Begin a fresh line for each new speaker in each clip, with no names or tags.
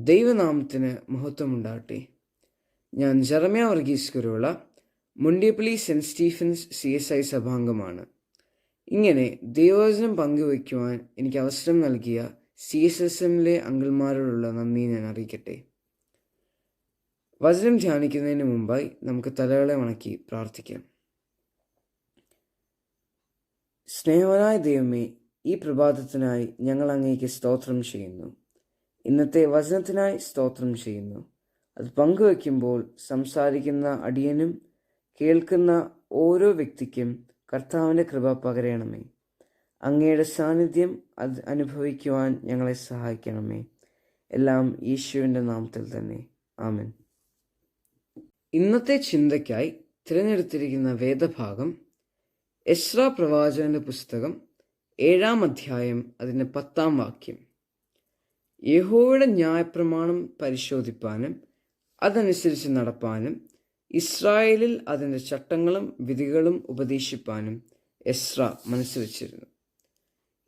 ദൈവനാമത്തിന് മഹത്വമുണ്ടാകട്ടെ. ഞാൻ Jeremiah Varghese Kuruvila, Mundiyappally Saint Stephen's CSI സഭാംഗമാണ്. ഇങ്ങനെ ദൈവവചനം പങ്കുവയ്ക്കുവാൻ എനിക്ക് അവസരം നൽകിയ CSSMലെ അങ്കിൾമാരോടുള്ള നന്ദി ഞാൻ അറിയിക്കട്ടെ. വചനം ധ്യാനിക്കുന്നതിന് മുമ്പായി നമുക്ക് തലകളെ വണക്കി പ്രാർത്ഥിക്കാം. സ്നേഹവാനായ ദൈവമേ, ഈ പ്രഭാതത്തിനായി ഞങ്ങൾ അങ്ങേക്ക് സ്തോത്രം ചെയ്യുന്നു. ഇന്നത്തെ വചനത്തിനായി സ്തോത്രം ചെയ്യുന്നു. അത് പങ്കുവയ്ക്കുമ്പോൾ സംസാരിക്കുന്ന അടിയനും കേൾക്കുന്ന ഓരോ വ്യക്തിക്കും കർത്താവിൻ്റെ കൃപ പകരണമേ. അങ്ങയുടെ സാന്നിധ്യം അത് അനുഭവിക്കുവാൻ ഞങ്ങളെ സഹായിക്കണമേ. എല്ലാം യേശുവിൻ്റെ നാമത്തിൽ തന്നെ, ആമേൻ. ഇന്നത്തെ ചിന്തയ്ക്കായി തിരഞ്ഞെടുത്തിരിക്കുന്ന വേദഭാഗം എസ്രാ പ്രവാചകന്റെ പുസ്തകം 7-ാം അധ്യായം, അതിൻ്റെ 10-ാം വാക്യം. യഹോവയുടെ ന്യായപ്രമാണം പരിശോധിപ്പാനും അതനുസരിച്ച് നടപ്പാനും ഇസ്രായേലിൽ അതിൻ്റെ ചട്ടങ്ങളും വിധികളും ഉപദേശിപ്പാനും എസ്രാ മനസ്സ് വച്ചിരുന്നു.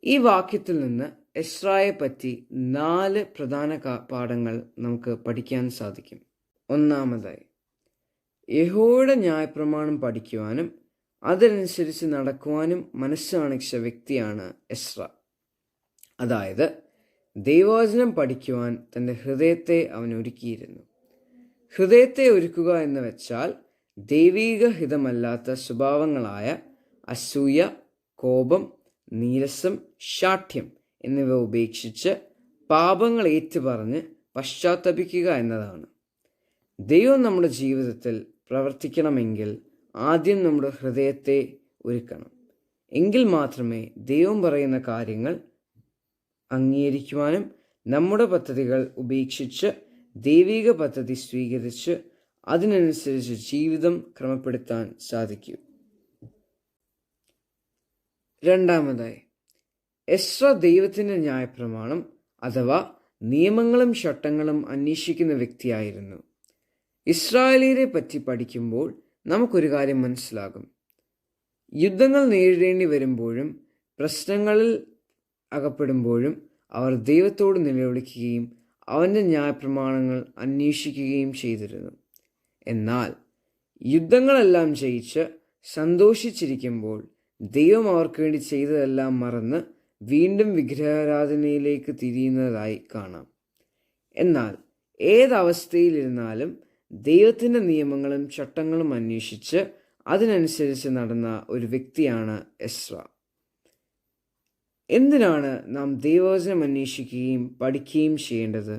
ഈ വാക്യത്തിൽ നിന്ന് എസ്രായെ പറ്റി 4 പ്രധാന പാഠങ്ങൾ നമുക്ക് പഠിക്കാൻ സാധിക്കും. ഒന്നാമതായി, യഹോവയുടെ ന്യായപ്രമാണം പഠിക്കുവാനും അതനുസരിച്ച് നടക്കുവാനും മനസ്സ് കാണിച്ച വ്യക്തിയാണ് എസ്രാ. അതായത് ദൈവവചനം പഠിക്കുവാൻ തൻ്റെ ഹൃദയത്തെ അവൻ ഒരുക്കിയിരുന്നു. ഹൃദയത്തെ ഒരുക്കുക എന്ന് വെച്ചാൽ ദൈവീക ഹിതമല്ലാത്ത സ്വഭാവങ്ങളായ അസൂയ, കോപം, നീരസം, ശാഠ്യം എന്നിവ ഉപേക്ഷിച്ച് പാപങ്ങൾ ഏറ്റുപറഞ്ഞ് പശ്ചാത്തപിക്കുക എന്നതാണ്. ദൈവം നമ്മുടെ ജീവിതത്തിൽ പ്രവർത്തിക്കണമെങ്കിൽ ആദ്യം നമ്മുടെ ഹൃദയത്തെ ഒരുക്കണം. എങ്കിൽ മാത്രമേ ദൈവം പറയുന്ന കാര്യങ്ങൾ അംഗീകരിക്കുവാനും നമ്മുടെ പദ്ധതികൾ ഉപേക്ഷിച്ച് ദൈവിക പദ്ധതി സ്വീകരിച്ച് അതിനനുസരിച്ച് ജീവിതം ക്രമപ്പെടുത്താൻ സാധിക്കൂ. രണ്ടാമതായി, എസ്രാ ദൈവത്തിൻ്റെ ന്യായപ്രമാണം അഥവാ നിയമങ്ങളും ചട്ടങ്ങളും അന്വേഷിക്കുന്ന വ്യക്തിയായിരുന്നു. ഇസ്രായേലിയരെ പറ്റി പഠിക്കുമ്പോൾ നമുക്കൊരു കാര്യം മനസ്സിലാകും. യുദ്ധങ്ങൾ നേരിടേണ്ടി വരുമ്പോഴും പ്രശ്നങ്ങളിൽ അകപ്പെടുമ്പോഴും അവർ ദൈവത്തോട് നിലവിളിക്കുകയും അവൻ്റെ ന്യായപ്രമാണങ്ങൾ അന്വേഷിക്കുകയും ചെയ്തിരുന്നു. എന്നാൽ യുദ്ധങ്ങളെല്ലാം ജയിച്ച് സന്തോഷിച്ചിരിക്കുമ്പോൾ ദൈവം അവർക്ക് വേണ്ടി ചെയ്തതെല്ലാം മറന്ന് വീണ്ടും വിഗ്രഹാരാധനയിലേക്ക് തിരിയുന്നതായി കാണാം. എന്നാൽ ഏതവസ്ഥയിലിരുന്നാലും ദൈവത്തിൻ്റെ നിയമങ്ങളും ചട്ടങ്ങളും അന്വേഷിച്ച് അതിനനുസരിച്ച് നടന്ന ഒരു വ്യക്തിയാണ് എസ്രാ. എന്തിനാണ് നാം ദൈവവചനം അന്വേഷിക്കുകയും പഠിക്കുകയും ചെയ്യേണ്ടത്?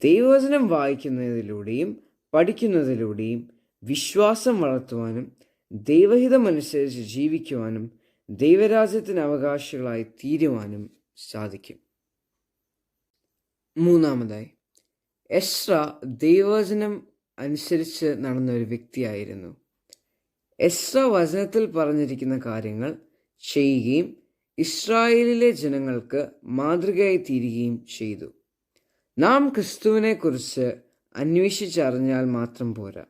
ദൈവവചനം വായിക്കുന്നതിലൂടെയും പഠിക്കുന്നതിലൂടെയും വിശ്വാസം വളർത്തുവാനും ദൈവഹിതമനുസരിച്ച് ജീവിക്കുവാനും ദൈവരാജ്യത്തിന് അവകാശികളായി തീരുവാനും സാധിക്കും. മൂന്നാമതായി, എസ്രാ ദൈവവചനം അനുസരിച്ച് നടന്ന ഒരു വ്യക്തിയായിരുന്നു. എസ്രാ വചനത്തിൽ പറഞ്ഞിരിക്കുന്ന കാര്യങ്ങൾ ചെയ്യുകയും ഇസ്രായേലിലെ ജനങ്ങൾക്ക് മാതൃകയായി തീരുകയും ചെയ്തു. നാം ക്രിസ്തുവിനെ കുറിച്ച് അന്വേഷിച്ചറിഞ്ഞാൽ മാത്രം പോരാ,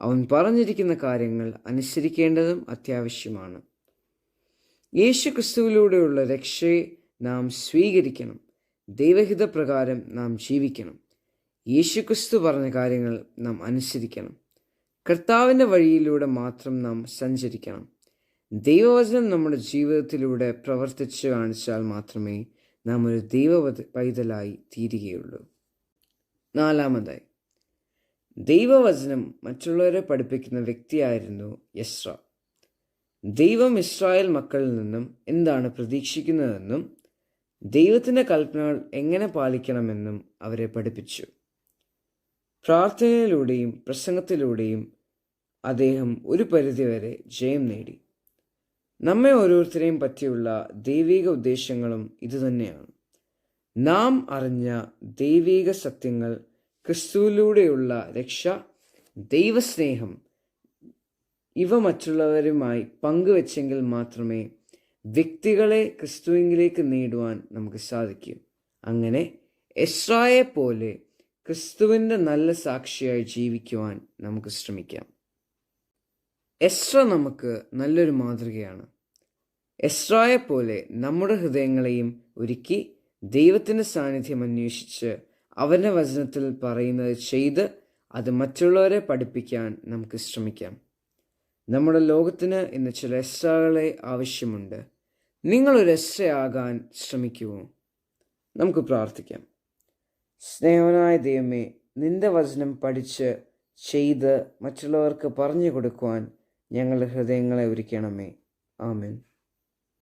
അവൻ പറഞ്ഞിരിക്കുന്ന കാര്യങ്ങൾ അനുസരിക്കേണ്ടതും അത്യാവശ്യമാണ്. യേശു ക്രിസ്തുവിലൂടെയുള്ള രക്ഷയെ നാം സ്വീകരിക്കണം. ദൈവഹിതപ്രകാരം നാം ജീവിക്കണം. യേശു ക്രിസ്തു പറഞ്ഞ കാര്യങ്ങൾ നാം അനുസരിക്കണം. കർത്താവിൻ്റെ വഴിയിലൂടെ മാത്രം നാം സഞ്ചരിക്കണം. ദൈവവചനം നമ്മുടെ ജീവിതത്തിലൂടെ പ്രവർത്തിച്ച് കാണിച്ചാൽ മാത്രമേ നാം ഒരു ദൈവ പൈതലായി തീരുകയുള്ളൂ. നാലാമതായി, ദൈവവചനം മറ്റുള്ളവരെ പഠിപ്പിക്കുന്ന വ്യക്തിയായിരുന്നു എസ്രാ. ദൈവം ഇസ്രായേൽ മക്കളിൽ നിന്നും എന്താണ് പ്രതീക്ഷിക്കുന്നതെന്നും ദൈവത്തിൻ്റെ കൽപ്പനകൾ എങ്ങനെ പാലിക്കണമെന്നും അവരെ പഠിപ്പിച്ചു. പ്രാർത്ഥനയിലൂടെയും പ്രസംഗത്തിലൂടെയും അദ്ദേഹം ഒരു പരിധിവരെ ജയം നേടി. നമ്മെ ഓരോരുത്തരെയും പറ്റിയുള്ള ദൈവിക ഉദ്ദേശങ്ങളും ഇതുതന്നെയാണ്. നാം അറിഞ്ഞ ദൈവിക സത്യങ്ങൾ, ക്രിസ്തുവിലൂടെയുള്ള രക്ഷ, ദൈവസ്നേഹം ഇവ മറ്റുള്ളവരുമായി പങ്കുവെച്ചെങ്കിൽ മാത്രമേ വ്യക്തികളെ ക്രിസ്തുവിലേക്ക് നേടുവാൻ നമുക്ക് സാധിക്കൂ. അങ്ങനെ എസ്രായെ പോലെ ക്രിസ്തുവിൻ്റെ നല്ല സാക്ഷിയായി ജീവിക്കുവാൻ നമുക്ക് ശ്രമിക്കാം. എസ്രാ നമുക്ക് നല്ലൊരു മാതൃകയാണ്. എസ്രായെപ്പോലെ നമ്മുടെ ഹൃദയങ്ങളെയും ഒരുക്കി ദൈവത്തിൻ്റെ സാന്നിധ്യം അന്വേഷിച്ച് അവൻ്റെ വചനത്തിൽ പറയുന്നത് ചെയ്ത് അത് മറ്റുള്ളവരെ പഠിപ്പിക്കാൻ നമുക്ക് ശ്രമിക്കാം. നമ്മുടെ ലോകത്തിന് ഇന്ന് ചില എസ്ട്രകളെ ആവശ്യമുണ്ട്. നിങ്ങളൊരു എസ്ട്ര ആകാൻ ശ്രമിക്കുമോ? നമുക്ക് പ്രാർത്ഥിക്കാം. സ്നേഹവാനായ ദൈവമേ, നിന്റെ വചനം പഠിച്ച് ചെയ്ത് മറ്റുള്ളവർക്ക് പറഞ്ഞു കൊടുക്കുവാൻ ഞങ്ങളുടെ ഹൃദയങ്ങളെ ഒരുക്കണമേ. ആമേൻ.